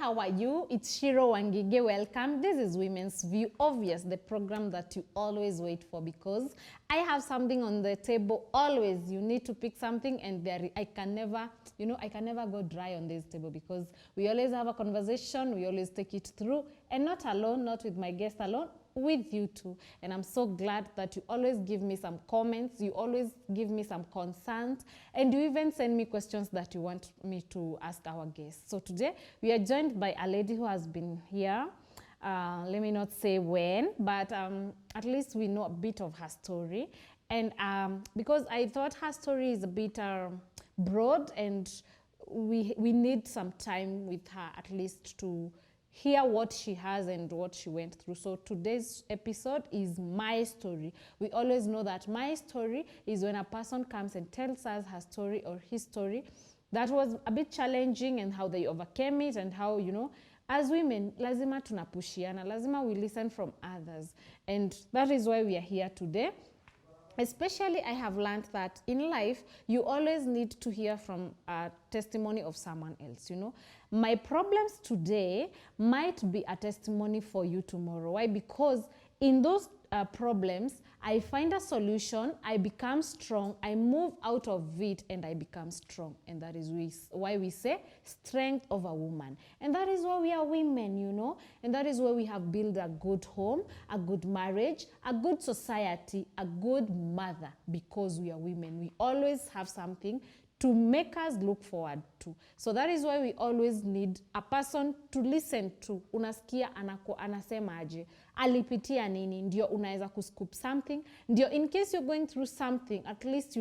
how are you? It's Shiro Wangige. Welcome. This is Women's View, obvious, the program that you always wait for, because I have something on the table. Always, you need to pick something, and I can never go dry on this table, because we always have a conversation. We always take it through, and not alone, not with my guest alone, with you too. And I'm so glad that you always give me some comments, you always give me some concerns, and you even send me questions that you want me to ask our guests. So today we are joined by a lady who has been here. Let me not say when, but at least we know a bit of her story. And because I thought her story is a bit broad, and we need some time with her at least to hear what she has and what she went through. So today's episode is my story. We always know that my story is when a person comes and tells us her story or his story that was a bit challenging, and how they overcame it, and how, as women, lazima tunapushiana, lazima we listen from others. And that is why we are here today. Especially, I have learned that in life, you always need to hear from a testimony of someone else, My problems today might be a testimony for you tomorrow. Why? Because in those problems, I find a solution, I become strong, I move out of it, and I become strong. And that is why we say strength of a woman. And that is why we are women, And that is why we have built a good home, a good marriage, a good society, a good mother, because we are women. We always have something to make us look forward to. So that is why we always need a person to listen to. Unasikia anasema aje, alipitia nini, ndio unaweza kuscoop something, ndio in case you're going through something, at least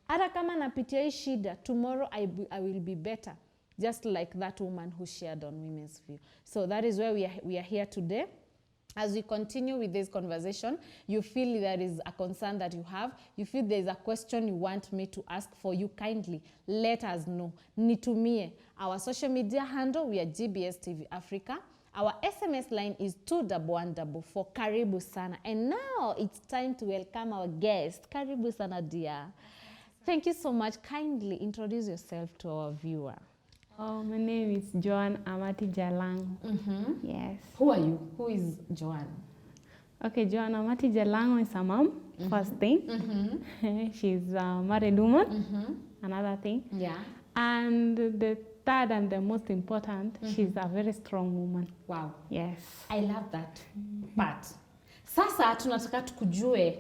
hata kama napitia hii shida, tomorrow I will be better. Just like that woman who shared on Women's View. So that is why we are here today. As we continue with this conversation, you feel there is a concern that you have, you feel there is a question you want me to ask for you, kindly let us know. Nitumie. Our social media handle, we are GBS TV Africa. Our SMS line is 21144. Karibu sana. And now it's time to welcome our guest. Karibu sana, dear. Thank you so much. Kindly introduce yourself to our viewer. Oh, my name is Joan Amati Jalang. Yes. Who are you? Who is Joan? Okay, Joan Amati Jalang is a mom, first thing. She's a married woman, another thing. Yeah. And the third and the most important, she's a very strong woman. Wow. Yes. I love that. But sasa tunataka tukujue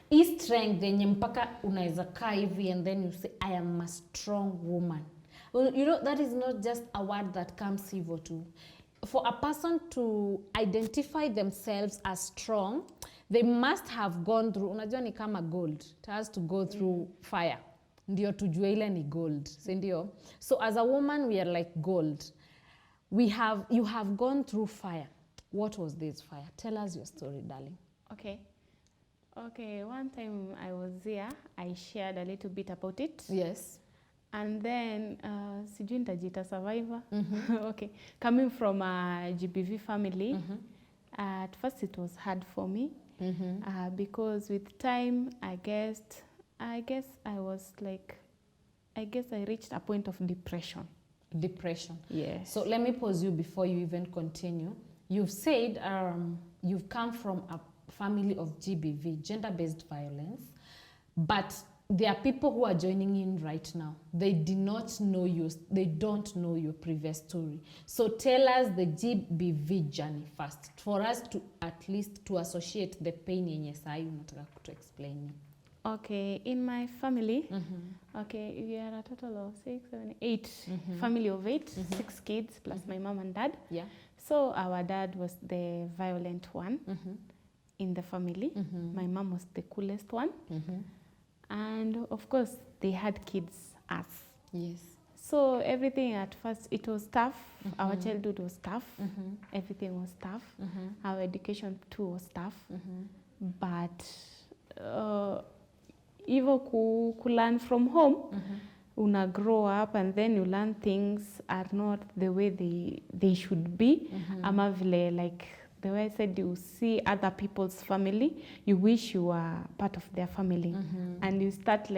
hii strength yenye mpaka unaweza kaa hivi and then you say I am a strong woman. Well, that is not just a word that comes evil to. For a person to identify themselves as strong, they must have gone through, unajua ni kama gold. It has to go through fire. Ndio tujue ile ni gold. Sindio? So as a woman, we are like gold. You have gone through fire. What was this fire? Tell us your story, darling. Okay, one time I was here, I shared a little bit about it. Yes. And then, sijui nitajita survivor. Okay, coming from a GBV family, at first it was hard for me, because with time, I guess I reached a point of depression. Depression. Yes. So let me pause you before you even continue. You've said you've come from a family of GBV, gender-based violence, but there are people who are joining in right now. They do not know you. They don't know your previous story. So tell us the GBV journey first, for us to at least to associate the pain yenye sai unataka to explain. Okay, in my family, okay, we are a total of 6, 7, 8, family of 8, 6 kids plus my mom and dad. Yeah. So our dad was the violent one in the family. My mom was the coolest one. And of course, they had kids, us. Yes. So everything at first, it was tough. Our childhood was tough. Everything was tough. Our education too was tough. But even ku learn from home, una grow up and then you learn things are not the way they should be. Ama vile, like the way I said, you see other people's family, you wish you were part of their family. And you start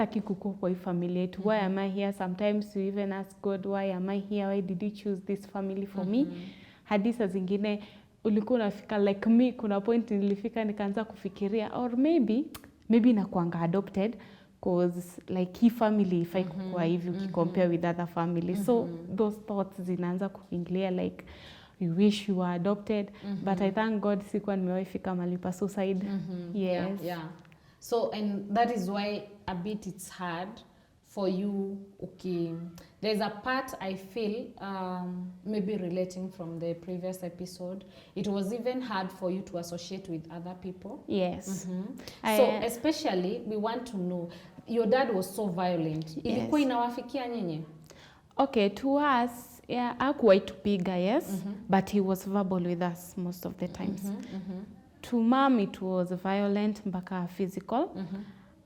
sitaki kukua kwa hii familia yetu. Why am I here? Sometimes you even ask God, why am I here? Why did you choose this family for me? Hadi saa zingine ulikuwa unafika like me, kuna point nilifika nikaanza kufikiria or maybe nakuanga adopted cause like hii family ifai kukua hivi ukicompare with other families. So those thoughts zinaanza kuingilia like you wish you were adopted, but I thank God sikuwa nimewahi fika mahali pa suicide. Yes. Yeah. So, and that is why a bit it's hard for you. Okay, there's a part I feel maybe relating from the previous episode. It was even hard for you to associate with other people. Yes. So especially we want to know, your dad was so violent. Ilikuwa inawafikia nyinyi? Okay, to us, yeah, hakuwahi tupiga, yes, but he was verbal with us most of the times. To mom it was violent mpaka physical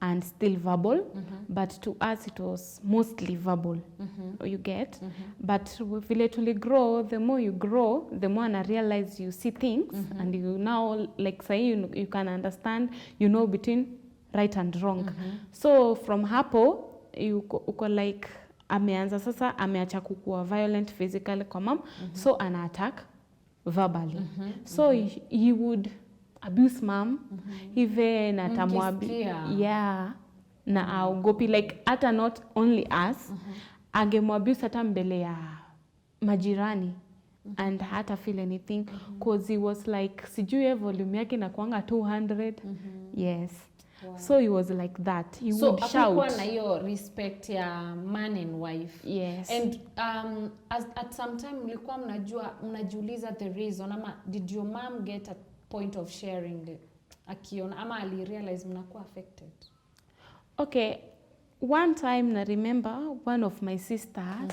and still verbal, but to us it was mostly verbal. You get? But vile tuli grow, the more you grow, the more I realize you see things and you now like say you can understand, you know between right and wrong. So from hapo uko like ameanza sasa ameacha kukua violent physically kwa mom, so ana attack verbally. So he would abuse mom, even atamwabia, yeah, na aogopi like hata not only us, angemwabuse hata mbele ya majirani and hata feel anything cause he was like sijui volume yake inakuanga 200. Yes. Wow. So he was like that. He would shout. So hakukuwa na hiyo respect ya man and wife. Yes. And at some time mlikuwa mnajiuliza the reason ama did your mom get a point of sharing akiona ama ali realize mnakuwa affected? Okay, one time na remember one of my sisters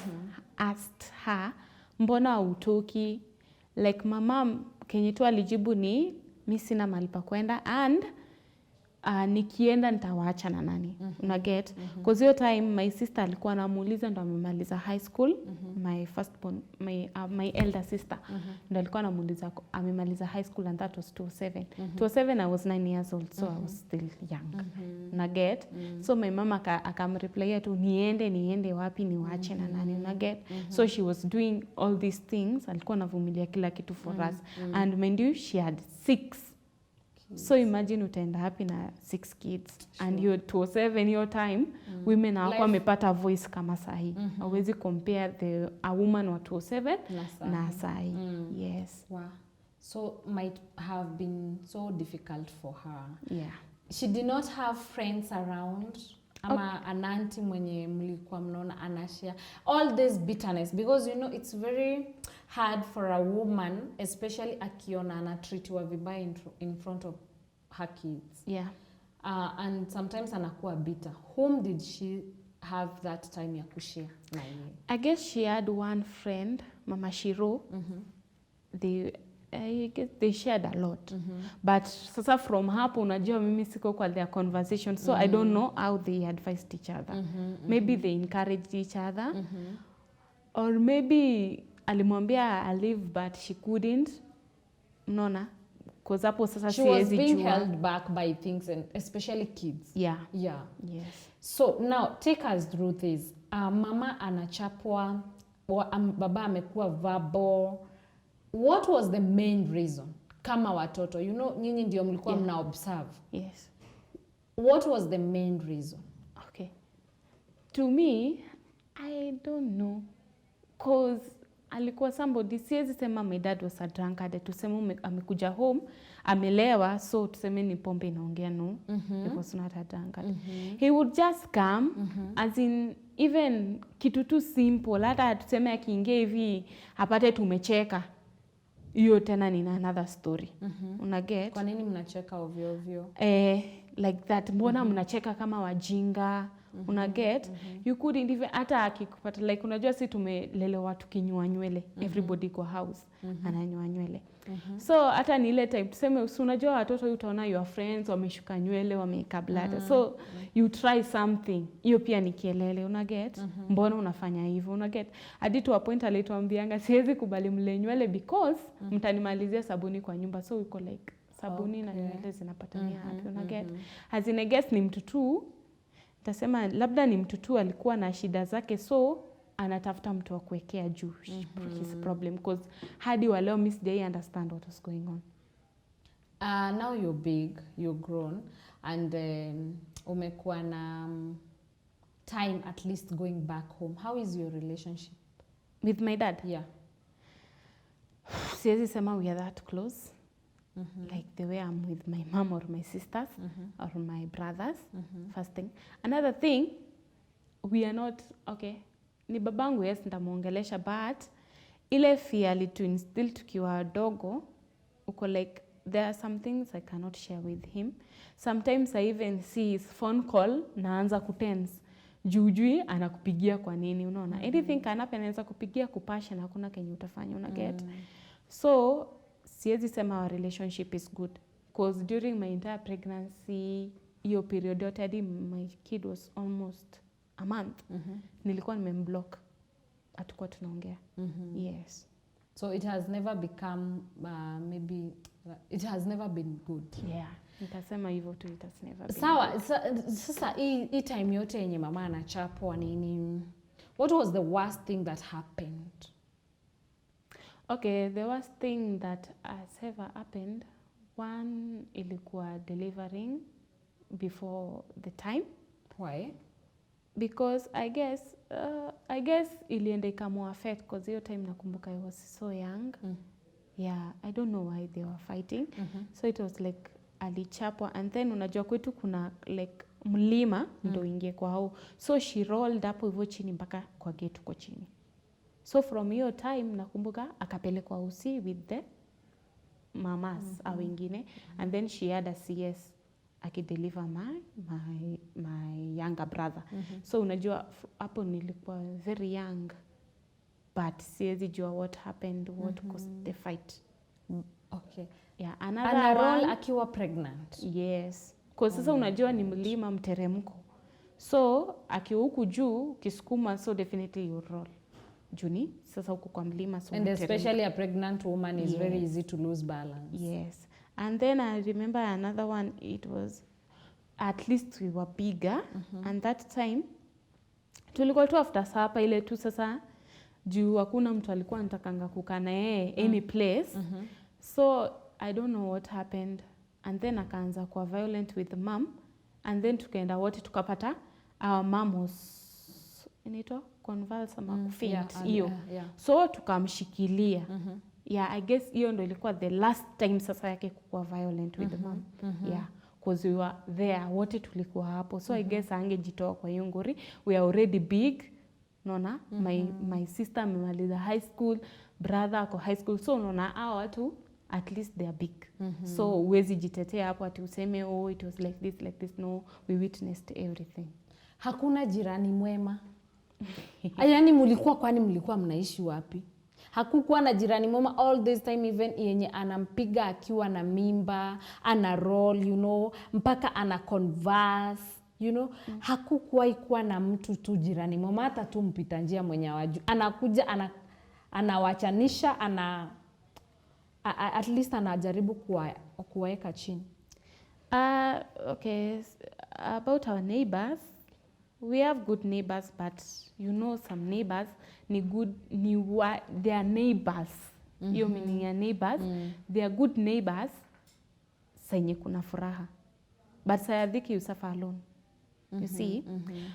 asked her mbona utoki, like my mom kenye tu alijibu ni mimi sina mahali pa kwenda and nikienda nitawaacha na nani. Una get? Cause hiyo time my sister alikuwa anamuuliza ndo amemaliza high school. My firstborn, my elder sister ndo alikuwa anamuuliza amemaliza high school and that was 2007. 2007 I was 9 years old, so I was still young. Una get? So my mama akamreply tu niende wapi niwaache na nani. Una get? So she was doing all these things. Alikuwa anavumilia kila kitu for us. And mind you, she had 6. So imagine utaenda happy na 6 kids. Sure. And you 2007 your time, women hawakuwa wamepata voice kama sahi. Hawezi compare a woman wa 2007 na sahi. Yes. Wow. So might have been so difficult for her. Yeah. She did not have friends around. Ama an auntie mwenye mlikuwa mnaona anashare all this bitterness, because you know it's very hard for a woman, especially akiona anatreatiwa vibaya in front of her kids. Yeah. And sometimes anakuwa bitter. Whom did she have that time ya kushare na yeye? I guess she had one friend, Mama Shiro. I guess they shared a lot. But sasa from hapo unajua mimi siko kwa their conversation, so I don't know how they advised each other. Maybe they encouraged each other. Or maybe alimwambia I leave but she couldn't. Unaona? Because hapo sasa she was being held back by things, and especially kids. Yeah. Yeah. Yes. So now take us through this. Mama anachapwa, baba amekuwa verbal. What was the main reason? Kama watoto, you know, nyinyi ndio mlikuwa mna observe. Yes. What was the main reason? Okay. To me, I don't know. Cause alikuwa somebody, siwezi sema my dad was a drunkard. Tuseme amekuja home, amelewa, so tuseme ni pombe inaongea, no. He was not a drunkard. He would just come, as in, even kitu tu simple, hata tuseme akiingia hivi, apate tumecheka. Hiyo tena ni another story. Una get? Kwa nini mnacheka ovyo ovyo? Like that. Mbona mnacheka kama wajinga? Una get? You couldn't even hata akikupata like unajua si tumelelewa tukinywa nywele. Everybody kwa house ananywa nywele. So hata ni ile type tuseme unajua watoto utaona your friends wameshuka nywele, wameka blada. So you try something. Hiyo pia ni kielele, una get? Mbona unafanya hivyo? Una get? Hadi to a point alituambianga siwezi kubali mle nywele because mtanimalizia sabuni kwa nyumba. So uko like sabuni na nywele zinapatania hapo, una get? As in I guess ni mtu tu Tasema labda ni mtu tu alikuwa na shida zake, so anatafuta mtu wa kuwekea juu his problem, because hadi wa leo mimi sijai understand what was going on. Now you're big, you're grown, and umekuwa na time at least going back home. How is your relationship With my dad? Yeah. Siwezi sema we are that close. Like the way I'm with my mom or my sisters or my brothers. First thing. Another thing, we are not, okay, ni babangu, yes, nitamuongelesha, but ile fear alituinstill tukiwa wadogo, uko like, there are some things I cannot share with him. Sometimes I even see his phone call, naanza kutense. Jujui anakupigia kwa nini, unaona? Anything can happen, anaweza kupigia kupasha na hakuna kenye utafanya, una get? So, siwezi sema our relationship is good. Because during my entire pregnancy, hiyo period yote hadi my kid was almost a month. Nilikuwa nimemblock. Hatukuwa tunaongea. Yes. So it has never become, maybe, it has never been good. Yeah. Nitasema hivyo tu, it has never been Sawa, good. sasa hii time yote yenye mama anachapwa nini, what was the worst thing that happened? Okay, the worst thing that has ever happened, one, ilikuwa delivering before the time. Why? Because I guess ilienda ikamu affect, because hiyo time nakumbuka I was so young. Yeah, I don't know why they were fighting. So it was like alichapwa, and then unajua kwetu kuna like mlima ndo ingie kwa hao. So she rolled up hivyo chini mpaka kwa gate kwa chini. So from hiyo time nakumbuka akapelekwa usi with the mamas au wengine, and then she had a CS akideliver my younger brother. So unajua hapo nilikuwa very young, but siwezi jua what happened, what caused the fight. Okay. Yeah, Ana roll akiwa pregnant. Yes. Kwa sasa unajua ni mlima mteremko. So akiwa huku juu kisukuma, so definitely you roll. Juni sasa huku kwa mlima, so and especially a pregnant woman is very easy to lose balance. Yes. And then I remember another one, it was at least we were bigger, and that time tulikuwa tu after supper ile tu sasa juu hakuna mtu alikuwa anatakanga kukaa na yeye any place. So I don't know what happened, and then akaanza kuwa violent with mom, and then tukaenda wote tukapata our mom was inaitwa convulse ama kufaint hiyo. So tukamshikilia. Yeah, I guess hiyo ndo ilikuwa the last time sasa yake kuwa violent with the mom. Yeah, because we were there, wote tulikuwa hapo. So I guess angejitoa kwa hiyo ngori. We are already big. Nona, my sister amemaliza high school, brother ako high school. So nona hao watu at least they are big. So uwezi jitetea hapo ati useme oh it was like this. No, we witnessed everything. Hakuna jirani mwema. Yaani mlikuwa mnaishi wapi? Hakukuwa na jirani mwema all this time, even yenye anampiga akiwa na mimba, ana roll, you know, mpaka ana converse, you know. Hakukuwa na mtu tu jirani mwema, hata tu mpita njia mwenye hawaju. Anakuja anawachanisha, at least anajaribu kuwaeka chini. Okay, about our neighbors, we have good neighbors, but you know some neighbors they are neighbors. Hiyo meaning ya neighbors, they are good neighbors senye kuna furaha. But sayadhiki you suffer alone. You see?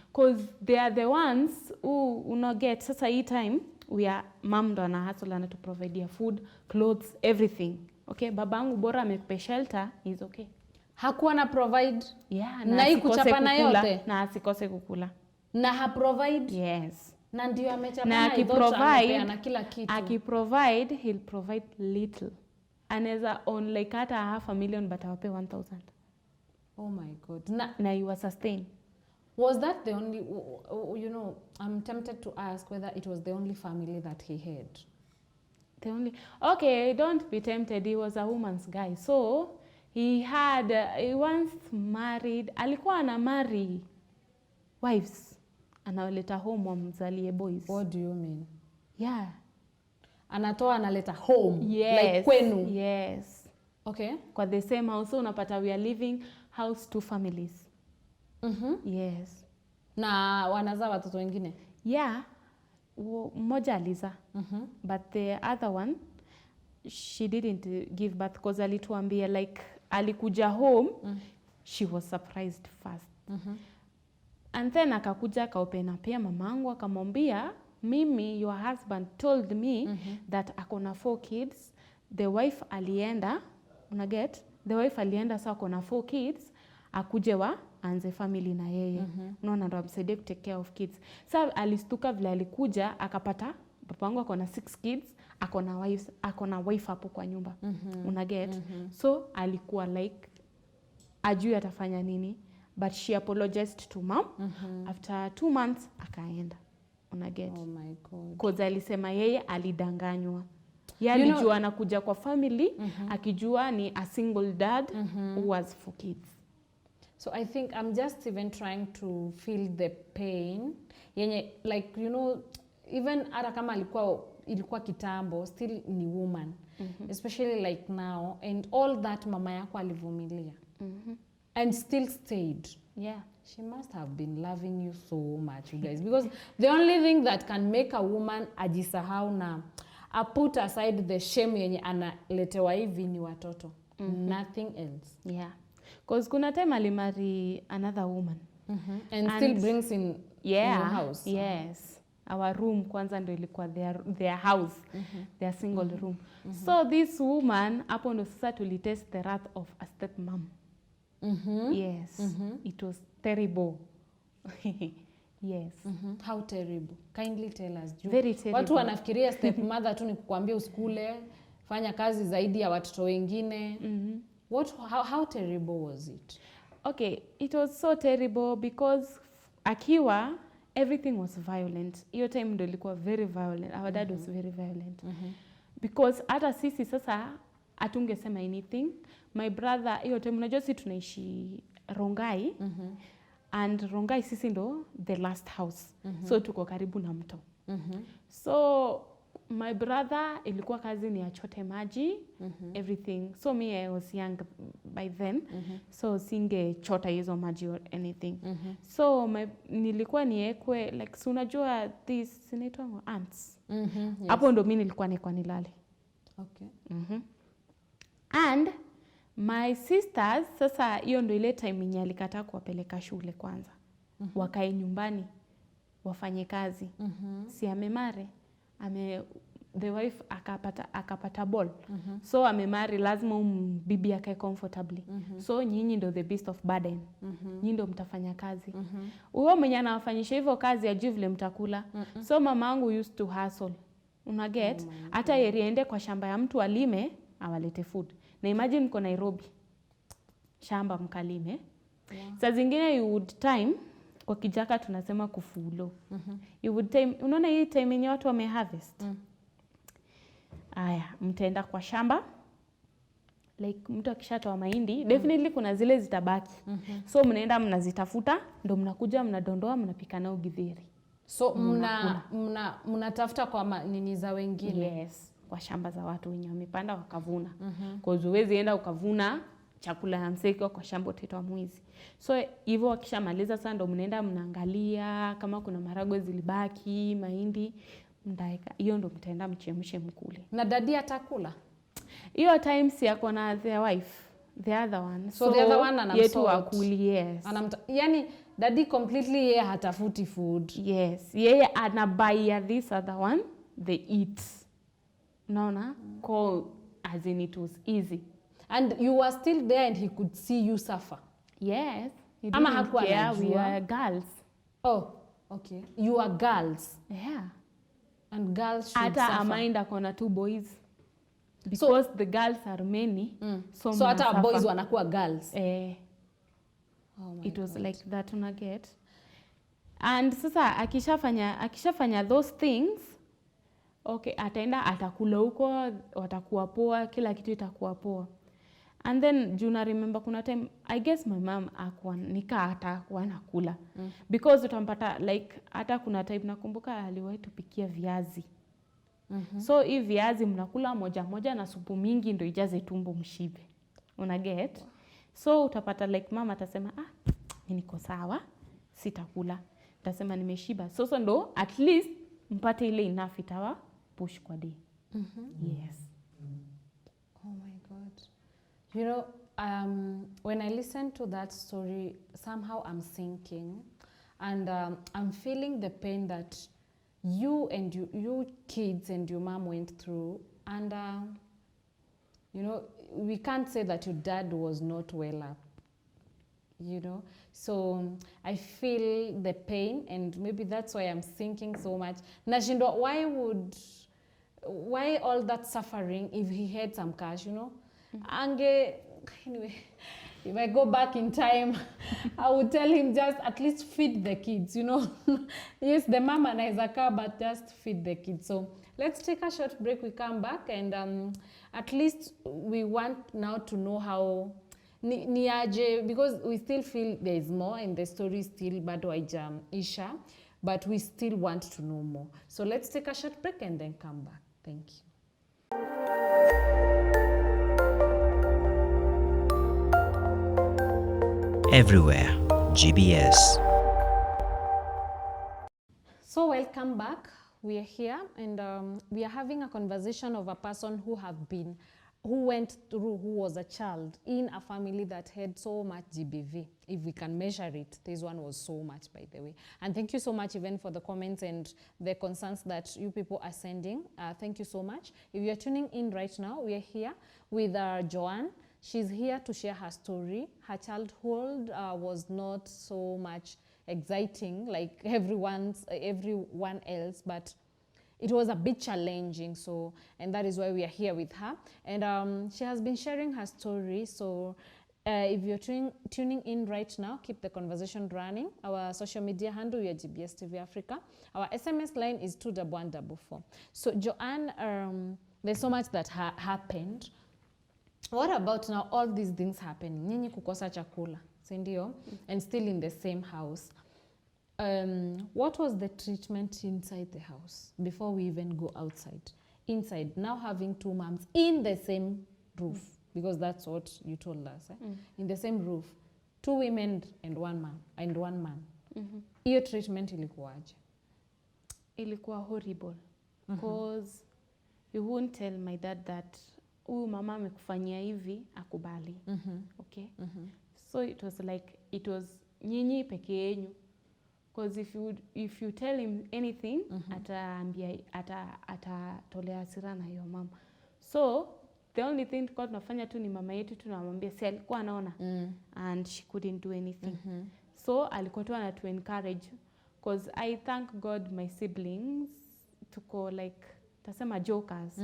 Because they are the ones who get sasa hii time we are mom ndo ana hustle na to provide food, clothes, everything. Okay, babangu bora amekupe shelter is okay. Hakuwa na provide. Yeah, na hii kuchapa na yote. Na asikose kukula. Na ha provide. Yes. Na ndio amechapa na na kila kitu. Akiprovide, he'll provide little. Anaweza on like hata $500,000 but awape 1,000. Oh my God. Na you are sustain. Was that the only, you know, I'm tempted to ask whether it was the only family that he had. Okay, don't be tempted. He was a woman's guy. So, he once married, alikuwa ana marry wives. Analeta home wamzalie boys. What do you mean? Yeah. Anatoa analeta home. Yes. Like kwenu. Yes. Okay. Kwa the same house, unapata we are living house 2 families. Yes. Na wanazaa watoto wengine? Yeah, mmoja aliza. But the other one, she didn't give birth because alituambia like alikuja home, she was surprised first. And then akakuja akaopena pia mamangu akamwambia, mimi, your husband told me that akona 4 kids. The wife alienda, unaget? The wife alienda sa akona 4 kids, akuje anze family na yeye. Unaona ndo amsaidie ku take care of kids. Sa alistuka vile alikuja akapata papangu akona 6 kids, akona wife hapo kwa nyumba. Unaget? So alikuwa like ajui atafanya nini, but she apologized to mom. After 2 months akaenda. Unaget? Oh my God. Cause alisema yeye alidanganywa. Yeye alijua anakuja kwa family, akijua ni a single dad who was 4 kids. So I think I'm just even trying to feel the pain. Yenye, like, you know, even hata kama ilikuwa kitambo, still ni woman. Especially like now, and all that mama yako alivumilia. And still stayed. Yeah. She must have been loving you so much, you guys. Because the only thing that can make a woman ajisahau na put aside the shame yenye analetewa hivi ni watoto. Nothing else. Yeah. Because kuna time alimari another woman. And still brings in your house. Yes. Our room kwanza ndo ilikuwa their house. Their single room. So this woman, hapo ndo sasa tulitest the wrath of a stepmom. Yes. It was terrible. Yes. How terrible? Kindly tell us. Very terrible. Watu wanafikiria stepmother tu ni kukuambia usikule, fanya kazi zaidi ya watoto wengine. How terrible was it? Okay, it was so terrible because akiwa everything was violent. Hiyo time ndo ilikuwa very violent. Our dad was very violent. Because hata sisi sasa hatungesema anything. My brother, hiyo time unajua sisi tunaishi Rongai. And Rongai sisi ndo the last house. So tuko karibu na mto. So my brother ilikuwa kazi ni achote maji, everything. So me, I was young by then. So singechota hizo maji or anything. So nilikuwa niekwe, like, so unajua this, sinaitwa ants. Hapo ndo mimi nilikuwa niekwa nilale. Okay. And my sisters, sasa hiyo ndo ile time yenye alikataa kuwapeleka shule kwanza. Wakae nyumbani, wafanye kazi. Si amemare, the wife akapata ball. So amemari lazima bibi akae comfortably. So nyinyi ndo the beast of burden. Nyinyi ndo mtafanya kazi. Huyo mwenye anawafanyisha hivyo kazi ajui vile mtakula. So mamangu used to hustle. Unaget? Hata yeriende kwa shamba ya mtu alime, awalete food. Na imagine mko Nairobi. Shamba mkalime. Saa zingine you would time, kwa Kijaka tunasema kufulo. You would time, unaona hii time yenye watu wameharvest. Aya, mtaenda kwa shamba. Like mtu akishatoa mahindi, definitely kuna zile zitabaki. So mnaenda mnazitafuta, ndo mnakuja mnadondoa mnapika nao githeri. So mnatafuta kwa nini za wengine? Yes, kwa shamba za watu wenye wamepanda wakavuna. Kwa huwezi enda ukavuna chakula ya mseki kwa shamba utaitwa mwizi. So hivyo wakishamaliza sasa ndo mnaenda mnaangalia kama kuna maharagwe zilibaki, mahindi, mtaeka. Hiyo ndo mtaenda mchemshe mkule. Na dadi atakula? Hiyo time si yako na their wife, the other one. So the other one anamsort. Yetu akuli, yes. Yani dadi completely yeye hatafuti food. Yes, yeye anabuy this other one, they eat. Unaona? As in it was easy. And you were still there and he could see you suffer? Yes. Ama hakuwa anajua? We are girls. Oh, okay. You are girls. Yeah. And girls should suffer. Ata Aminda kona 2 boys. Because the girls are many. So hata boys wanakuwa girls. It was God. Like that unaget. And sasa akishafanya those things, okay, ataenda atakula huko, watakuwa poa, kila kitu itakuwa poa. And then Juna remember kuna time, I guess my mom atakuwa nakula. Because utampata like hata kuna time nakumbuka aliwahi tupikia viazi. So hii viazi mnakula moja moja na supu mingi ndo ijaze tumbo mshibe. Unaget? So utapata like mama atasema, mimi niko sawa, sitakula. utasema nimeshiba. Sasa ndo at least mpate ile enough itawa push kwa day. Yes. Oh my God. You know, when I listen to that story, somehow I'm sinking, and I'm feeling the pain that you and you kids and your mom went through, and you know, we can't say that your dad was not well up, you know. So I feel the pain, and maybe that's why I'm thinking so much. Nashindo, why all that suffering if he had some cash, you know? Anyway, if I go back in time, I would tell him just at least feed the kids, you know. Yes, the mama anaweza kaa, but just feed the kids. So let's take a short break. We come back, and at least we want now to know how niaje, because we still feel there is more and the story still bado isha, but we still want to know more. So let's take a short break and then come back. Thank you. Everywhere, GBS. So welcome back. We are here, and we are having a conversation of a person who went through, who was a child in a family that had so much GBV. If we can measure it, this one was so much, by the way. And thank you so much even for the comments and the concerns that you people are sending. Thank you so much. If you're tuning in right now, we are here with Joanne. She's here to share her story. Her childhood was not so much exciting like everyone else, but it was a bit challenging. So, and that is why we are here with her. And she has been sharing her story. So if you're tuning in right now, keep the conversation running. Our social media handle, we are GBS TV Africa. Our SMS line is 21144. So Joanne, there's so much that happened. What about now all these things happening? Nyinyi kukosa chakula, si ndio? And still in the same house. What was the treatment inside the house before we even go outside? Inside, now having two moms in the same roof, because that's what you told us. In the same roof, two women and one man. Hiyo treatment ilikuwaje? Ilikuwa horrible. Because you won't tell my dad that huyu mama amekufanyia hivi akubali. Okay? So it was like, it was nyinyi peke yenu. Because if you tell him anything, atatolea hasira na hiyo mama. So the only thing tulikuwa tunafanya tu ni mama yetu tunamwambia si alikuwa anaona, and she couldn't do anything. So alikuwa tu anatu encourage, because I thank God my siblings tuko like tasema jokers.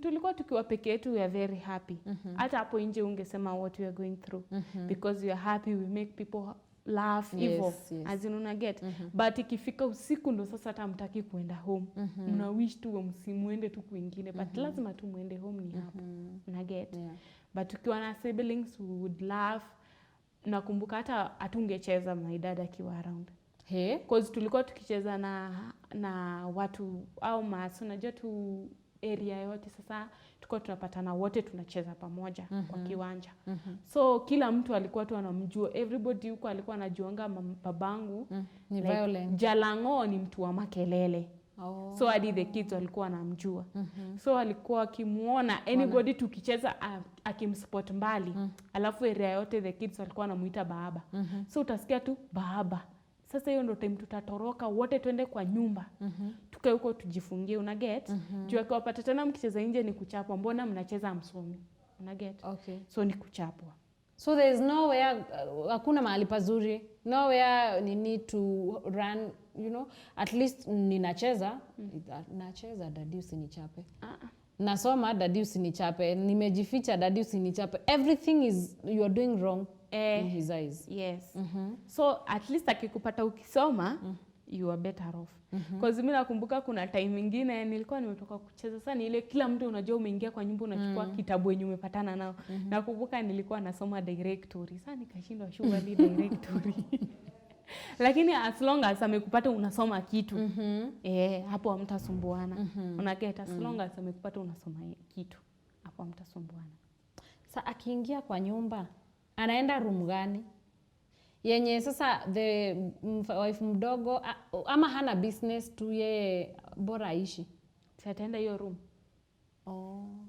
Tulikuwa tukiwa peke yetu, we are very happy. Hata hapo nje ungesema what we are going through, because we are happy, we make people laugh, evil, as in una get. But ikifika usiku ndo sasa hata mtaki kuenda home. Una wish tu msimuende tu kwingine, but lazima tu muende home ni hapo. Una get. But tukiwa na siblings, we would laugh. Nakumbuka hata atungecheza my dad akiwa around. Because tulikuwa tukicheza na watu au unajua tu area yote, sasa tulikuwa tunapatana wote tunacheza pamoja kwa kiwanja. So kila mtu alikuwa tu anamjua, everybody huko alikuwa anajuanga babangu ni like, violent. Jalango ni mtu wa makelele. So hadi the kids walikuwa wanamjua. So alikuwa akimuona anybody tukicheza akimspot mbali. Alafu area yote the kids walikuwa wanamuita baba. So utasikia tu baba. Sasa hiyo ndo time tutatoroka wote twende kwa nyumba. Tukae huko tujifungie, una get? Juu akiwapata tena mkicheza nje ni kuchapwa. Mbona mnacheza msomi? Una get? Okay. So ni kuchapwa. So there is nowhere, hakuna mahali pazuri, nowhere ni need to run, you know, at least ninacheza, nacheza dadi usinichape. Nasoma dadi usinichape, nimejificha dadi usinichape. Everything is, you are doing wrong in his eyes. Yes. So at least akikupata ukisoma, you are better off. Because mimi nakumbuka kuna time nyingine nilikuwa nimetoka kucheza sana, ile kila mtu unajua umeingia kwa nyumba unachukua kitabu yenye umepatana nao. Nakumbuka nilikuwa nasoma directory. Sasa nikashindwa shughuli directory. Lakini as long as amekupata unasoma kitu, hapo hamtasumbuana. Unaget, as long as amekupata unasoma kitu, hapo hamtasumbuana. Sasa akiingia kwa nyumba, anaenda room gani? yenye sasa the wife mdogo ama hana business tu, yeye bora aishi. Si ataenda hiyo room.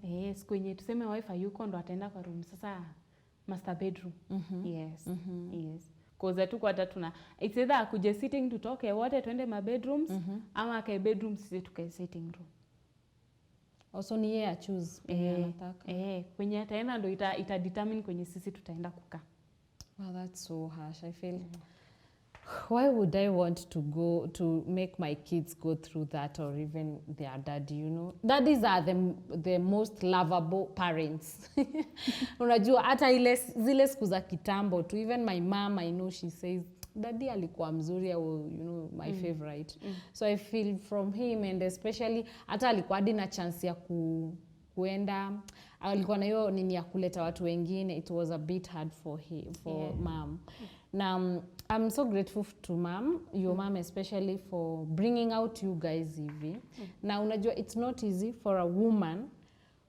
Yes, kwenye tuseme wife hayuko ndo ataenda kwa room sasa master bedroom. Yes. Yes. Cause tu kwa tuna it's either kuje sitting tutoke wote twende ma bedrooms ama kae bedroom sisi tukae sitting room. Also ni yeye choose anataka. Kwenye ataenda ndo ita determine kwenye sisi tutaenda kukaa. Wow, that's so harsh. I feel why would I want to go to make my kids go through that, or even their daddy, you know? Daddies are the most lovable parents. Unajua hata zile siku za kitambo tu, even my mom, I know she says daddy alikuwa mzuri, au you know, my favorite. So I feel from him, and especially hata alikuwa hadi na chance ya kuenda, alikuwa na hiyo nini ya kuleta watu wengine. It was a bit hard for mom. Now I'm so grateful to mom, your mom especially, for bringing out you guys hivi. Na unajua it's not easy for a woman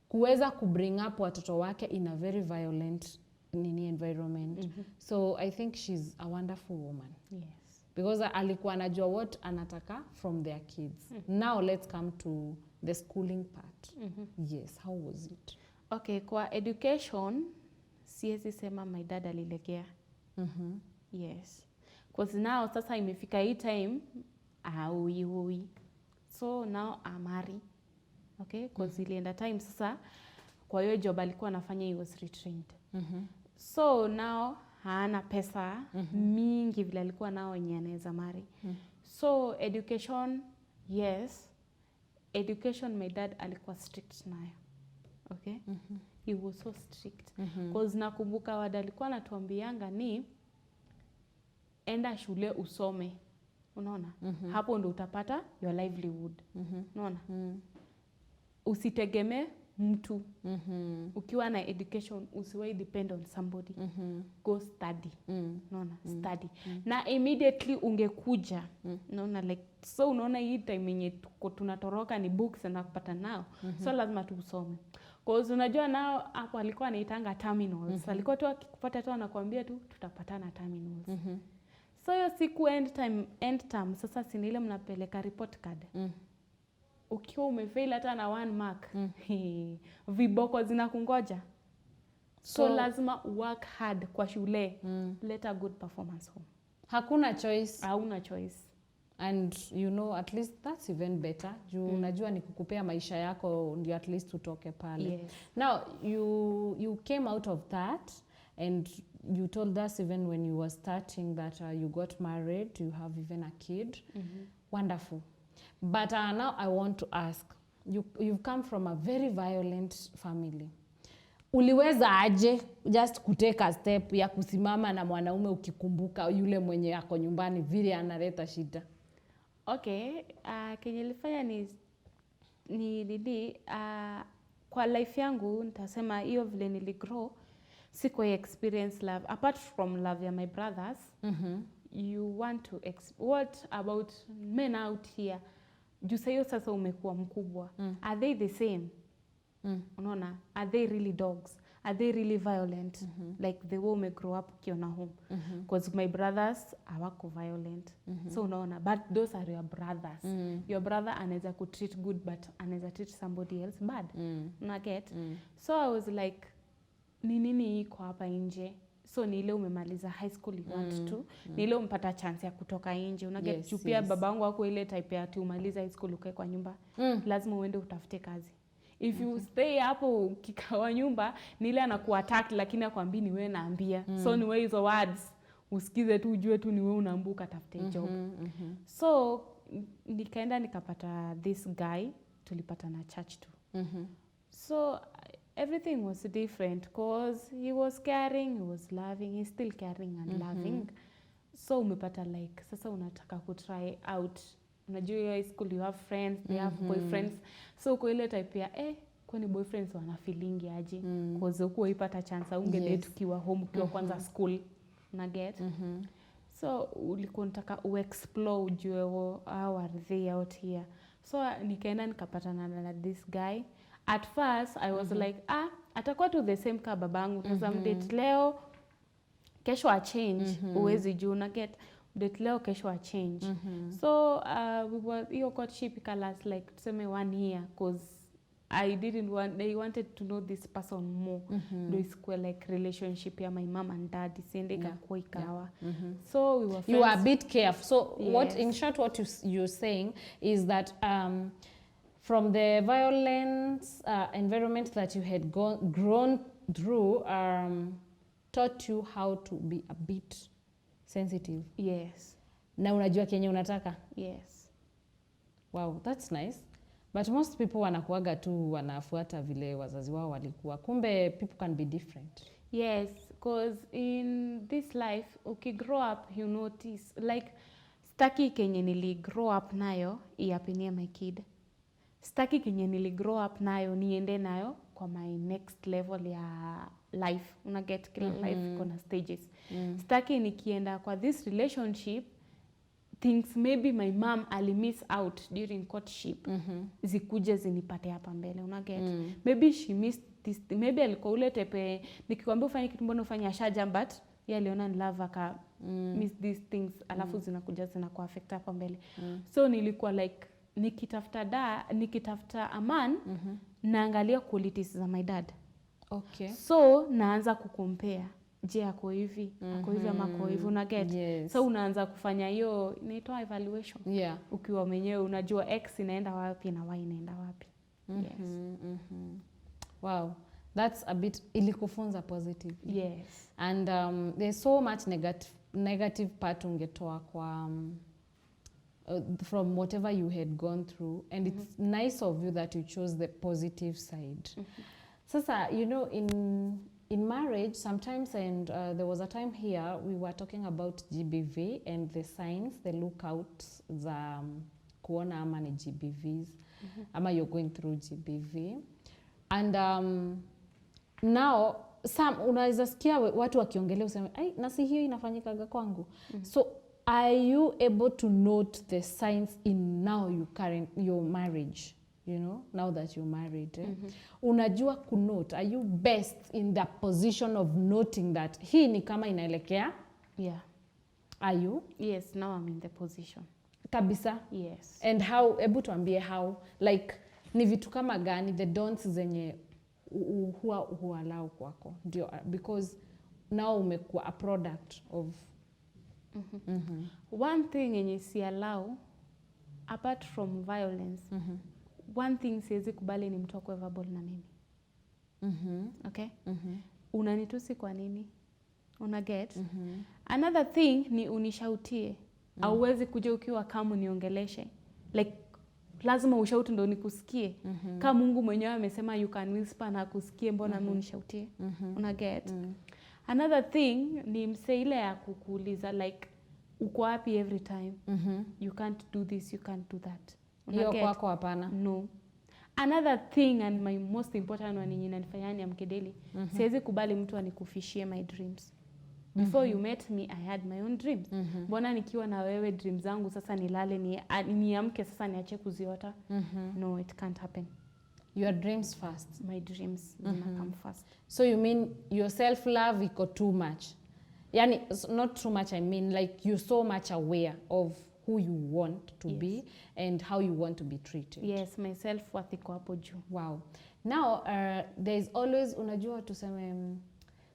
kuweza kubring up watoto wake in a very violent environment. So I think she's a wonderful woman. Yes. Because alikuwa anajua what anataka from their kids. Now let's come to the schooling part. Yes, how was it? Okay, kwa education siwezi sema my dad alilegea. Yes. Because now sasa imefika hii time aui. So now I'm married. Okay? Because ilienda time sasa kwa hiyo job alikuwa anafanya he was retrained. So now hana pesa mingi vile alikuwa nao yenye anaweza marry. So education, yes. Education my dad alikuwa strict nayo. Okay? He was so strict. Because nakumbuka wada alikuwa anatuambianga ni enda shule usome. Unaona? Hapo ndo utapata your livelihood. Unaona? Usitegemee mtu. Ukiwa na education usiwahi depend on somebody. Go study. Unaona? Study. Na immediately ungekuja. Unaona, like so unaona hii time yenye tunatoroka ni books na kupata nao. So lazima tu usome. Cause unajua nao hapo alikuwa anaitanga terminals. Alikuwa tu akikupata tu anakuambia tu tutapatana terminals. So hiyo siku end term sasa si ile mnapeleka report card. Ukiwa umefail hata na 1 mark, viboko zinakungoja. So lazima work hard kwa shule. Let a good performance home. Hakuna choice. Hauna choice. And you know, at least that's even better. Unajua ni kukupea maisha yako ndio at least utoke pale. Yes. Now you came out of that, and you told us even when you were starting that you got married, you have even a kid. Wonderful. But now I want to ask, you've come from a very violent family. Uliweza aje just kuteka step ya kusimama na mwanaume ukikumbuka yule mwenye ako nyumbani vile analeta shida? Okay, kenye nilifanya ni kwa life yangu nitasema hiyo vile niligrow siko experience love apart from love ya my brothers. You want to what about men out here? Juu hiyo sasa umekuwa mkubwa. Are they the same? Unaona, are they really dogs? Are they really violent? Like the way we grow up ukiona home. Because my brothers hawako violent. So unaona, but those are your brothers. Your brother anaweza kutreat good but anaweza treat somebody else bad. Una get? So I was like, ni nini iko hapa nje? So ni ile umemaliza high school you want to. Ni ile umpata chance ya kutoka nje. Una get? Chupia babangu wako ile type ya umaliza high school ukae kwa nyumba. Lazima uende utafute kazi. If you stay hapo kikawa nyumba, ni ile anakuattack lakini akwambii ni wewe naambia. So ni wewe hizo words usikize tu ujue tu ni wewe unaambuka tafute job. So nikaenda nikapata this guy, tulipata na church tu. So everything was different because he was caring, he was loving, he's still caring and loving. So umepata like sasa unataka ku try out. Unajua high school you have friends, they have boyfriends. So kwa ile type ya kwani boyfriends wana feeling aje? Cause uko ipata chance unge date ukiwa home ukiwa kwanza school. Una get? So ulikuwa unataka explore ujue how are they out here. So nikaenda nikapatana na this guy. At first I was like atakuwa to the same ka babangu. Sasa mdate leo kesho a change uwezi juu na get date leo kesho a change. So we were hiyo courtship ikalast like tuseme 1 year cause they wanted to know this person more. Do isikuwe like relationship ya my mom and dad isiende ikakuwa ikawa. So we were friends. You are a bit careful. So Yes. what, in short, what you're saying is that from the violent environment that you had grown through, taught you how to be a bit sensitive. Yes. Na unajua kenye unataka. Yes. Wow, that's nice. But most people wanakuaga tu wanafuata vile wazazi wao walikuwa. Kumbe people can be different. Yes, because in this life, grow up, you notice, like, staki kenye nili grow up nayo, iapenie my kid. Staki kenye nili grow up nayo, niende nayo kwa my next level ya life. Unaget kila life kuna stages. Staki nikienda kwa this relationship, things maybe my mom ali miss out during courtship, zikuje zinipate hapa mbele, unaget. Maybe she missed this, maybe alikuwa ule tepe, nikikwambia ufanye kitu mbona ufanye ashaja, but yeye aliona ni love aka miss these things, alafu zinakuja zinakuwa affect hapa mbele. So nilikuwa like, nikitafuta a man, naangalia qualities za my dad. Okay. So naanza kucompare. Je, ako hivi, ako hivi ama ako hivi, unaget. Yes. So unaanza kufanya hiyo inaitwa evaluation. Yeah. Ukiwa mwenyewe unajua X inaenda wapi na Y inaenda wapi. Yes. Wow. That's a bit ilikufunza positive. Yes. And there's so much negative part ungetoa kwa from whatever you had gone through, and it's nice of you that you chose the positive side. Sasa, you know, in marriage sometimes, and there was a time here we were talking about GBV and the signs, the lookouts za kuona ama ni GBVs, ama you're going through GBV. And now unaweza sikia watu wakiongelea useme ai nasi hiyo inafanyikaga kwangu. So are you able to note the signs in now your marriage, you know, now that you're married? Unajua kunote, are you best in the position of noting that hii ni kama inaelekea? Yeah. Are you? Yes, now I'm in the position. Kabisa? Yes. And how, able tuambie how, like ni vitu kama gani, the don'ts zenye hualau kwako? Ndio, because now umekuwa a product of One thing yenye si allow, apart from violence, one thing siwezi kubali ni mtu akwe verbal na mimi. Okay? Unanitusi kwa nini? Unaget? Another thing ni unishautie. Hauwezi kuja ukiwa kama uniongeleshe. Like, lazima ushauti ndo nikusikie. Kama Mungu mwenyewe amesema you can whisper na kusikie, mbona mimi unishautie? Unaget? Another thing ni mse ile ya kukuuliza like uko wapi every time. You can't do this, you can't do that. hiyo kwako hapana? No. Another thing, and my most important one yenye inanifanya niamke daily, siwezi kubali mtu anikufishie my dreams. Before you met me, I had my own dreams. Mbona nikiwa na wewe dreams zangu sasa nilale niamke sasa niache kuziota? No, it can't happen. Your dreams first. My dreams come first. So you mean your self love iko too much? Yani not too much, I mean like you're so much aware of who you want to be and how you want to be treated. Yes, my self worth iko hapo juu. Wow. Now there's always, unajua tuseme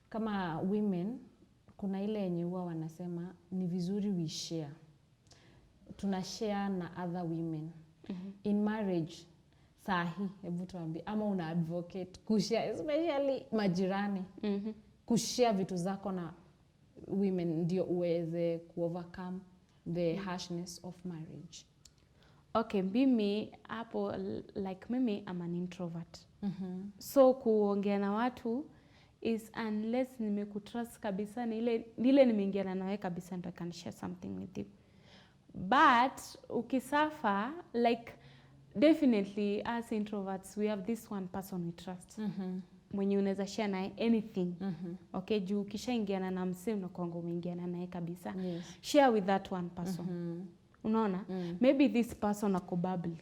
kama women kuna ile yenye huwa wanasema ni vizuri we share. Tuna share na other women. In marriage sahi, hebu tuambie ama una advocate kushare, especially majirani. Kushare vitu zako na women ndio uweze overcome the harshness of marriage. Okay, mimi hapo like mimi I'm an introvert. So kuongea na watu is unless nimekutrust kabisa, nile nimeingia na nawe kabisa ndo I can share something with you. But ukisafa, like definitely as introverts we have this one person we trust. Mwenye unaweza share naye anything. Okay, juu ukishaingiana na msee unakuanga umeingiana naye kabisa. Share with that one person. Unaona? Maybe this person ako bubbly.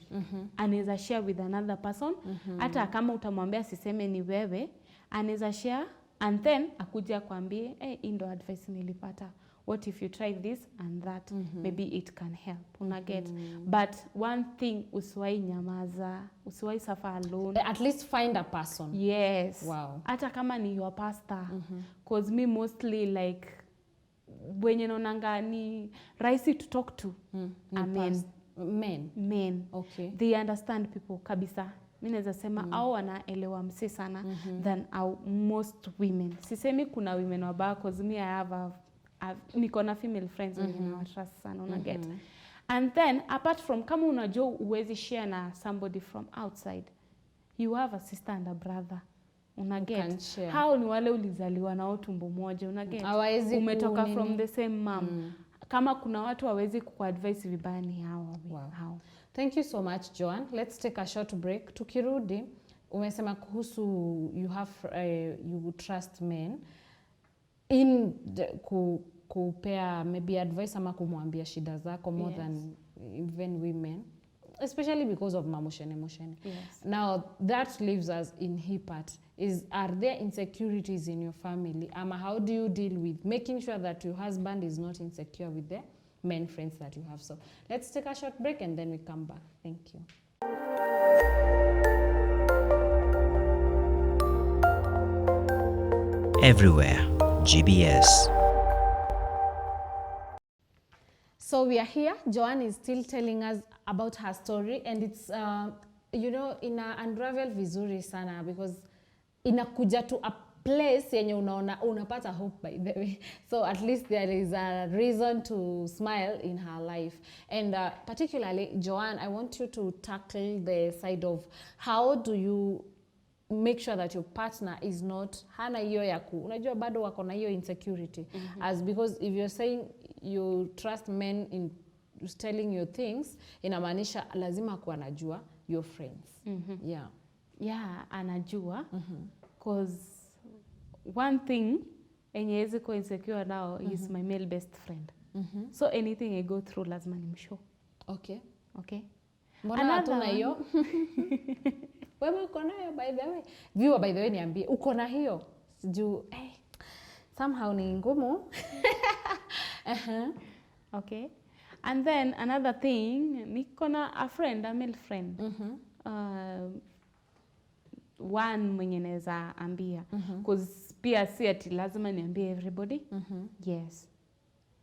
Anaweza share with another person. Hata kama utamwambia siseme ni wewe, anaweza share and then akuja kwambie hii ndo advice nilipata, what if you try this and that, maybe it can help, unaget. But one thing, usiwai nyamaza, usiwai suffer alone. At least find a person. Yes. Wow. Hata kama ni your pastor. Cause me mostly like wenye naonanga ni rahisi to talk to. Men. Okay. They understand people kabisa. Mimi naweza sema au wanaelewa mse sana than most women. Sisemi kuna women wabaya, cause me I have niko na female friends wenye na trust sana, una get. And then apart from kama unajua uwezi share na somebody from outside, you have a sister and a brother, una get. Hao ni wale ulizaliwa nao tumbo moja, una get. Umetoka from the same mom. Kama kuna watu hawezi kuadvise vibaya ni hao. Wow. Thank you so much, Joan. Let's take a short break. Tukirudi, umesema kuhusu you trust men in kupea maybe advice ama kumwambia shida zako more than even women, especially because of emotion. Yes. Now that leaves us in hii part is, are there insecurities in your family? Ama how do you deal with making sure that your husband is not insecure with the men friends that you have? So let's take a short break and then we come back. Thank you. Everywhere, GBS. So we are here. Joan is still telling us about her story, and it's ina unravel vizuri sana because inakuja to a place yenye unapata hope, by the way. So at least there is a reason to smile in her life. And particularly, Joan, I want you to tackle the side of how do you make sure that your partner is not hana hiyo ya unajua bado wako na hiyo insecurity. As because if you're saying you trust men in telling you things, inamaanisha lazima kuwa anajua your friends. Yeah, anajua. Cause one thing enye hezi kuwa insecure now is my male best friend. So anything I go through lazima nimshow. Okay. Mbona hatuna hiyo? Wewe uko nayo, by the way. Viewer, by the way, niambie uko na hiyo? Siju somehow ni ngumu. Okay. And then another thing, niko na a male friend. One mwenye naweza ambia. Cause pia si ati lazima niambie everybody. Yes.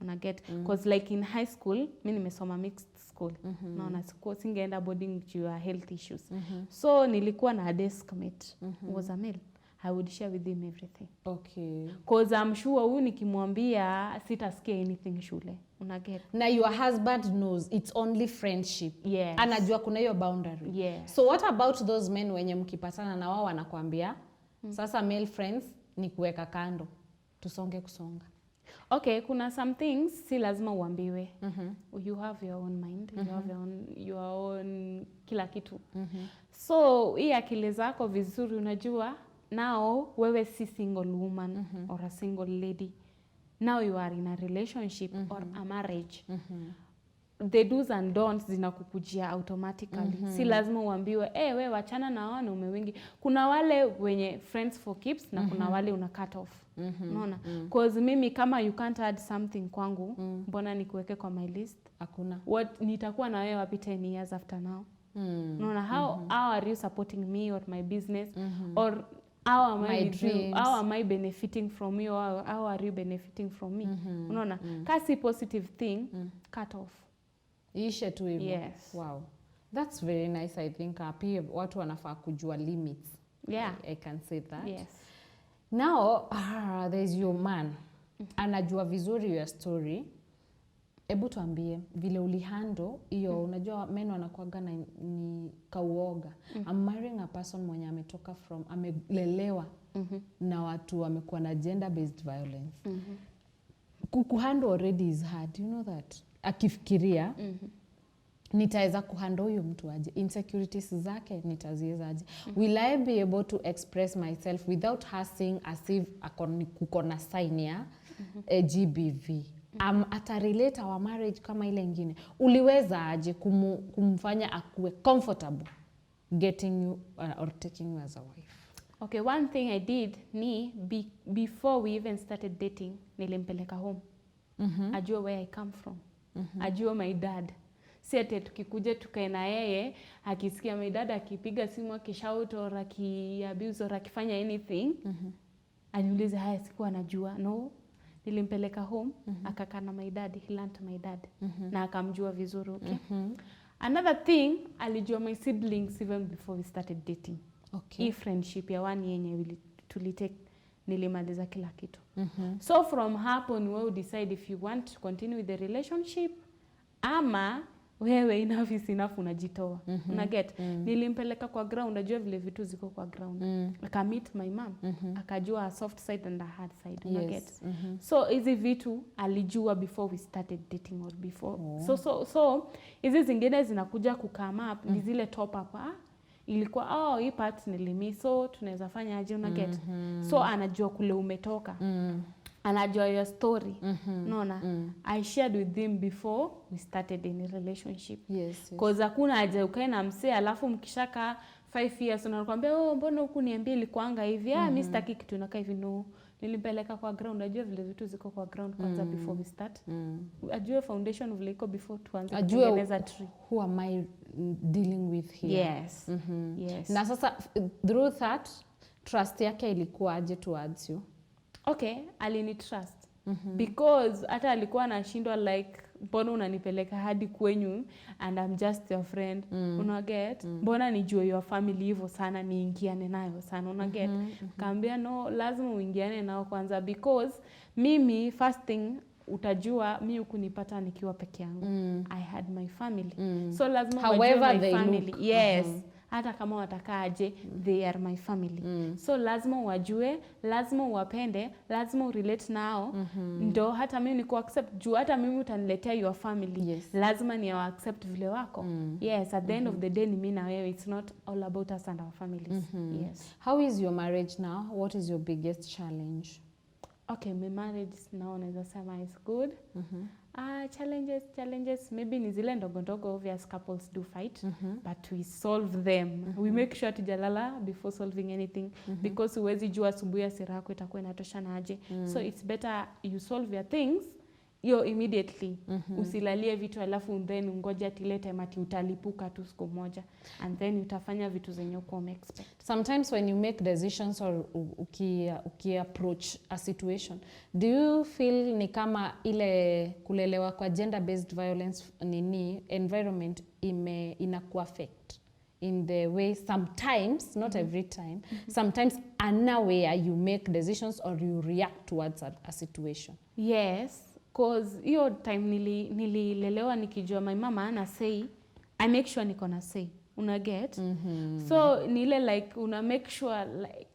Una get. Cause like in high school, mimi nimesoma mixed school. Naona singeenda boarding due to health issues. So nilikuwa na a desk mate who was a male. I would share with him everything. Okay. Cause I'm sure huyu nikimwambia sitasikia anything shule. Una get. Na your husband knows it's only friendship. Yes. Anajua kuna hiyo boundary. Yes. So what about those men wenye mkipatana na wao wanakuambia sasa male friends ni kuweka kando, tusonge kusonga? Okay, kuna some things si lazima uambiwe. You have your own mind, you have your own kila kitu. So hii akili zako vizuri, unajua now wewe si single woman or a single lady. Now you are in a relationship or a marriage. The do's and don'ts zinakukujia automatically. Si lazima uambiwe wewe wachana na wanaume wengi. Kuna wale wenye friends for keeps na kuna wale una cut off. Unaona? Cause mimi kama you can't add something kwangu, mbona nikuweke kwa my list? Hakuna. What nitakuwa na wewe wapi 10 years after now? Unaona? How are you supporting me or my business or how am I benefiting from you, or how are you benefiting from me? Unaona? Kasi positive thing, cut off. Ishe tu hivyo. Yes. Wow. That's very nice, I think. Pia watu wanafaa kujua limits. Yeah. I can say that. Yes. Now, there's your man. Anajua vizuri your story. Ebu tuambie vile ulihandle hiyo. Unajua men wanakuaga na ni kauoga. I'm marrying a person mwenye ametoka from, amelelewa na watu wamekuwa na gender based violence. Kuhandle already is hard, you know that. Akifikiria nitaweza kuhandle huyo mtu aje, insecurities zake nitaziweza aje, will I be able to express myself without her seeing as if kuko na sign ya GBV. Atarelate our marriage kama ile ingine. Uliweza aje kumfanya akuwe comfortable getting you or taking you as a wife? Okay, one thing I did ni before we even started dating, nilimpeleka home. Ajue where I come from. Ajue my dad. Si ati tukikuja tukae na yeye akisikia my dad akipiga simu akishout or akiabuse or akifanya anything. Aniulize haya sikuwa anajua. No. Nilimpeleka home, akakaa na my dad, he learned my dad. Na akamjua vizuri, okay? Another thing, alijua my siblings even before we started dating. Okay. Hii friendship ya 1 yenye tulitake, nilimaliza kila kitu. So from hapo ni wewe decide if you want to continue with the relationship ama wewe enough is enough unajitoa. Una get? Nilimpeleka kwa ground, ajua vile vitu ziko kwa ground. Aka meet my mom, akajua a soft side and a hard side. Una get? So hizi vitu alijua before we started dating or before. So hizi zingine zinakuja kukama up, ni zile top up. Ilikuwa hii part nilimiss, so tunaweza fanya aje, una get? So anajua kule umetoka. Anajua your story. Unaona? I shared with him before we started in a relationship. Yes. Cause hakuna haja ukae na msee alafu mkishaka 5 years unakwambia mbona huku niambia ilikuanga hivi? Mimi sitaki kitu inakaa hivi. No. Nilipeleka kwa ground, ajue vile vitu ziko kwa ground kwanza before we start. Ajue foundation vile iko before tuanze kutengeneza tree. Who am I dealing with here? Yes. Yes. Na sasa through that trust yake ilikuwa aje towards you? Okay, alini trust. Because hata alikuwa anashindwa like mbona unanipeleka hadi kwenyu and I'm just your friend. Una get? Mbona nijue your family hivyo sana niingiane nayo sana. Una get? Kaambia no, lazima uingiane nao kwanza because mimi first thing utajua mimi hukunipata nikiwa peke yangu. I had my family. So lazima wajue my family. Look. Yes. Hata kama watakaaje, they are my family. So lazima wajue, lazima uwapende, lazima urelate nao. Ndo hata mimi niko accept juu hata mimi utaniletea your family. Yes. Lazima ni accept vile wako. Yes, at the end of the day ni mimi na wewe, it's not all about us and our families. Yes. How is your marriage now? What is your biggest challenge? Okay, my marriage now naweza sema is good. Challenges maybe ni zile ndogo obvious couples do fight, but we solve them. We make sure tujalala before solving anything because huwezi jua asubuhi hasira yako itakuwa inatoshana aje. So it's better you solve your things immediately. Usilalie vitu alafu then ungoje ati ile time ati utalipuka tu siku moja and then utafanya vitu zenye uko expect. Sometimes when you make decisions or uki approach a situation, do you feel ni kama ile kulelewa kwa gender based violence environment inaku affect in the way sometimes, not every time, sometimes unaware you make decisions or you react towards a situation? Yes. Cause hiyo time nililelewa nikijua my mama ana say, I make sure niko na say. Una get? So ni ile like una make sure like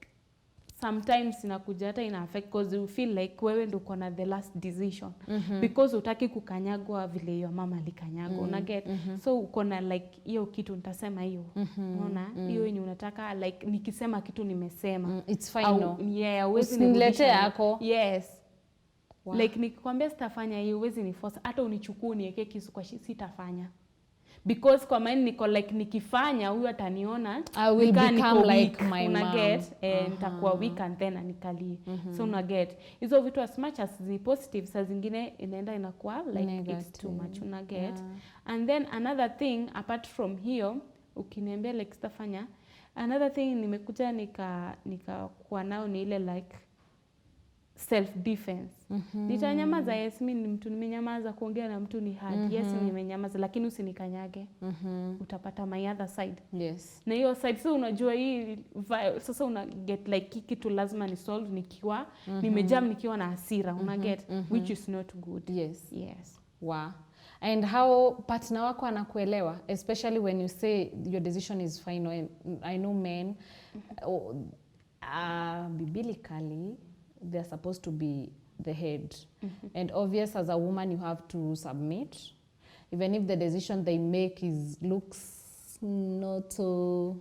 sometimes inakuja hata ina affect cause you feel like wewe ndio uko na the last decision. Because utaki kukanyagwa vile your mama alikanyagwa. Una get? So uko na like hiyo kitu nitasema hiyo. Unaona? Hiyo yenye unataka like nikisema kitu nimesema. It's final. Yeah, uwezi niletee yako. Yes. Wow. Like nikikwambia sitafanya hiyo uwezi ni force hata unichukue uniweke kisu kwa sitafanya. Because kwa maana niko like nikifanya huyu ataniona I will become like my mom. Nitakuwa weak and then anikalie. So una get. Hizo vitu as much as the positive saa zingine inaenda inakuwa like negative. It's too much. Una get. And then another thing apart from hiyo ukiniambia like sitafanya, another thing nimekuja nikakuwa nao ni ile like self defense. Nitanyamaza, yes, mimi ni mtu nimenyamaza, kuongea na mtu ni hard. Yes, nimenyamaza lakini usinikanyage. Utapata my other side. Yes. Na hiyo side so unajua hii sasa una get like kitu lazima ni solve nikiwa nimejam nikiwa na hasira. Una get which is not good. Yes. Yes. Wow. And how partner wako anakuelewa, especially when you say your decision is final. And I know men biblically they're supposed to be the head. And obvious as a woman you have to submit even if the decision they make looks not so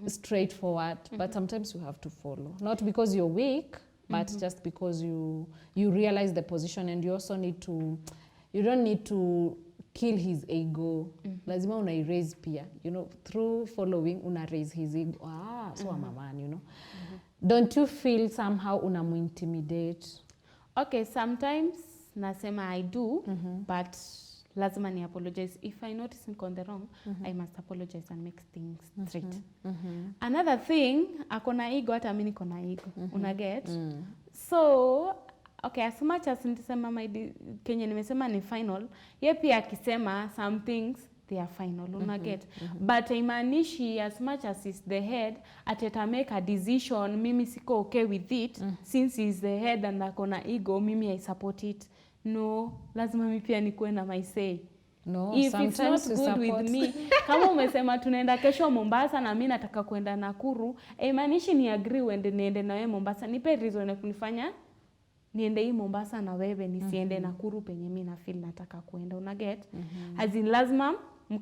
straightforward, but sometimes you have to follow, not because you're weak but just because you realize the position, and you also need to, you don't need to kill his ego. Lazima una erase pia, you know, through following una raise his ego. So I'm a man, you know. Don't you feel somehow unamuintimidate? Okay, sometimes nasema I do, but lazima ni apologize. If I notice niko on the wrong, I must apologize and make things straight. Another thing, akona ego, hata mimi niko na ego. Una get? So, okay, as much as nitasema kenye nimesema ni final, ye pia akisema some things they are final, una get? But imanishi as much as is the head, ateta make a decision, mimi siko okay with it, since he's the head and akona ego, mimi I support it. No, lazima mimi pia nikuwe na my say. No, if it's not good with me, kama umesema tunaenda kesho Mombasa na mimi nataka kwenda Nakuru, imanishi ni agree uende niende na wewe Mombasa. Nipe reason ya kunifanya niende hii Mombasa na wewe nisiende Nakuru penye mimi na feel nataka kuenda. Una get? As in lazima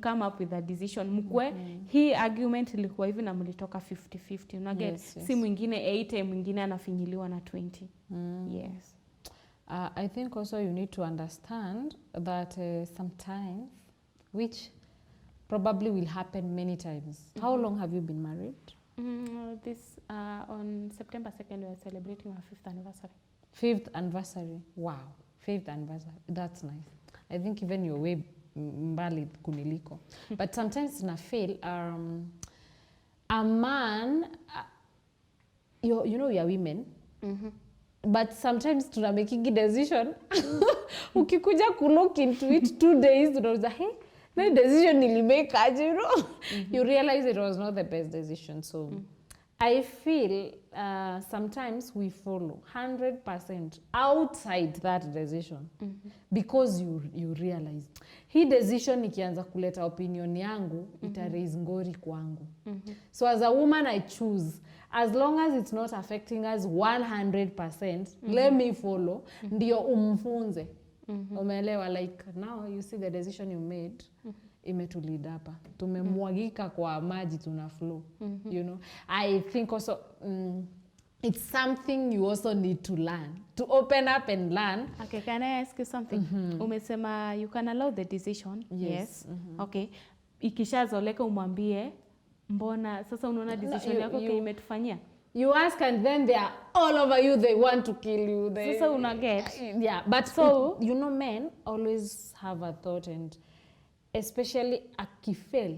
come up with a decision. Mkwe hii argument ilikuwa hivi na mlitoka 50-50. Una get? Si mwingine 80, mwingine anafinyiliwa na 20. Yes. I think also you need to understand that sometimes, which probably will happen many times. How long have you been married? This on September 2nd we are celebrating our 5th anniversary. 5th anniversary. Wow. 5th anniversary. That's nice. I think even you're way mbali kuniliko. But sometimes I feel a man, you know we are women. But sometimes tuna making a decision. Ukikuja look into it 2 days, unaweza hey, that decision nilimake aje, you know. You realize it was not the best decision. So I feel sometimes we follow 100% outside that decision because you realize hii decision ikianza kuleta opinion yangu ita raise ngori kwangu. So as a woman I choose, as long as it's not affecting us 100%, let me follow, ndio umfunze. Umeelewa? Like now you see the decision you made, imetulead hapa. Tumemwagika kwa maji tuna flow. You know, I think also it's something you also need to learn, to open up and learn. Okay, can I ask you something? Umesema you can allow the decision. Yes. Okay. Ikishazoleka umwambie mbona sasa unaona decision yako imetufanyia? You ask and then they are all over you, they want to kill you. Sasa una get. Yeah, but so you know men always have a thought, and especially akifail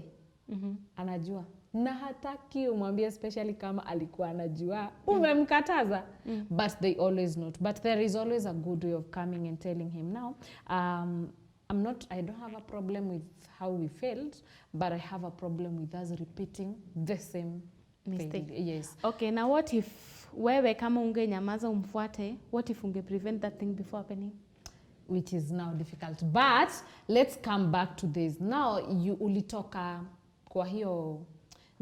anajua na hataki umwambie, especially kama alikuwa anajua umemkataza. But they always not. But there is always a good way of coming and telling him now, I don't have a problem with how we failed, but I have a problem with us repeating the same mistake. Yes. Okay, now what if wewe kama ungenyamaza umfuate, what if unge prevent that thing before happening? Which is now difficult. But let's come back to this. Now you ulitoka kwa hiyo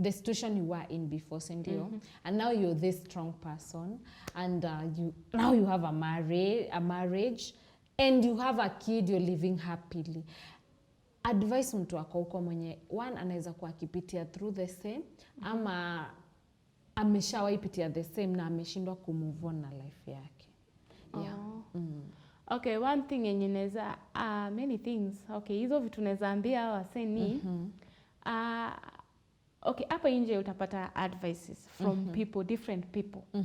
the situation you were in before, sindio? And now you're this strong person, and now you have a marriage, and you have a kid, you're living happily. Advice mtu wako huko mwenye one anaweza kuwa akipitia through the same, ama ameshawahi pitia the same na ameshindwa kumove on na life yake. Yeah. Okay, one thing yenye naweza many things. Okay, hizo vitu naweza ambia wase ni okay, hapa nje utapata advices from people, different people.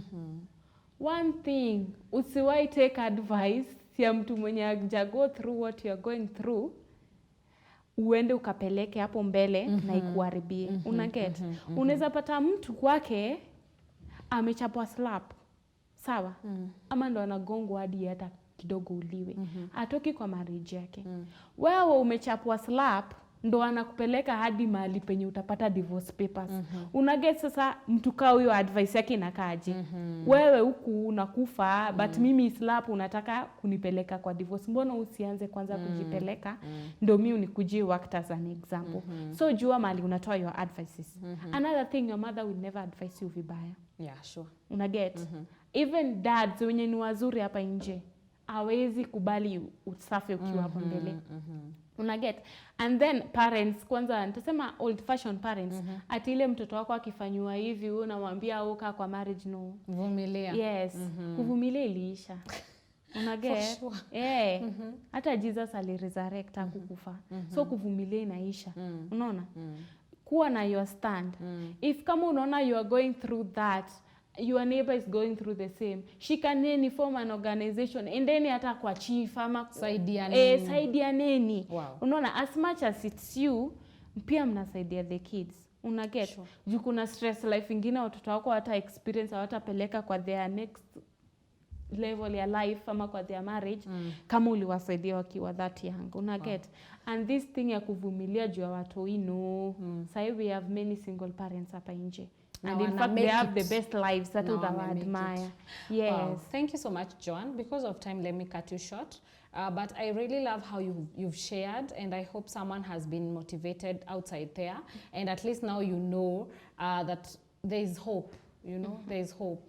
One thing, usiwahi take advice ya mtu mwenye haja go through what you are going through, uende ukapeleke hapo mbele na ikuharibie. Una get? Unaweza pata mtu kwake amechapwa slap. Sawa? Ama ndo anagongwa hadi hata kidogo uliwe. Atoki kwa marriage yake. Wewe umechapwa slap, ndo anakupeleka hadi mahali penye utapata divorce papers. Una get? Sasa mtu kaa huyo advice yake inakaaje? Wewe huku unakufa, but mimi slap unataka kunipeleka kwa divorce. Mbona usianze kwanza kujipeleka? Ndo mimi unikujie worked as an example. So jua mahali unatoa your advices. Another thing, your mother will never advise you vibaya. Yeah, sure. Una get? Even dads wenye ni wazuri hapa nje hawezi kubali usafe ukiwa hapo mbele. Una get? And then parents, kwanza nitasema old fashioned parents, ati ile mtoto wako akifanywa hivi unamwambia uka kwa marriage, no. Vumilia. Yes. Kuvumilia iliisha. Unaget? sure. Hata Jesus aliresurrect hakukufa. So kuvumilia inaisha. Unaona? Kuwa na your stand. If kama unaona you are going through that, your neighbor is going through the same, shikaneni, form an organization, endeni hata kwa chief ama Saidianeni. Saidianeni. Wow. Unaona, as much as it's you, pia mnasaidia the kids. Unaget? Sure. Juu kuna stress life ingine watoto wako hata experience, hawatapeleka kwa their next level ya life ama kwa their marriage kama uliwasaidia wakiwa that young. Unaget? And this thing ya kuvumilia juu ya watoi, no. Sahi we have many single parents hapa nje. And in fact, they have the best lives that I admire. Yes. Wow. Thank you so much, Joan. Because of time, let me cut you short. But I really love how you've shared, and I hope someone has been motivated outside there. And at least now you know that there is hope, you know, there is hope.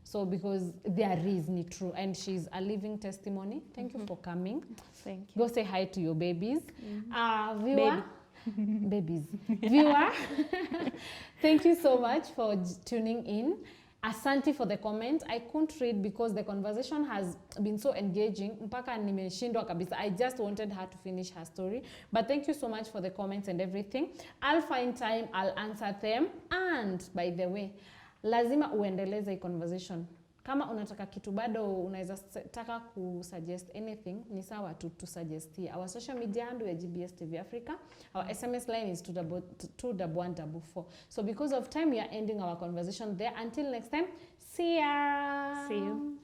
So because there is ni true, and she's a living testimony. Thank you for coming. Thank you. Go say hi to your babies. Viewer. Babies. Viewer, thank you so much for tuning in. Asante for the comment. I couldn't read because the conversation has been so engaging. Mpaka nimeshindwa kabisa. I just wanted her to finish her story. But thank you so much for the comments and everything. I'll find time, I'll answer them. And by the way, lazima uendeleze conversation. Kama unataka kitu bado unaweza taka kusuggest anything, ni sawa tu suggestia. Our social media handle ya GBS TV Africa. Our SMS line is 21144. So because of time, we are ending our conversation there. Until next time, see ya. See you.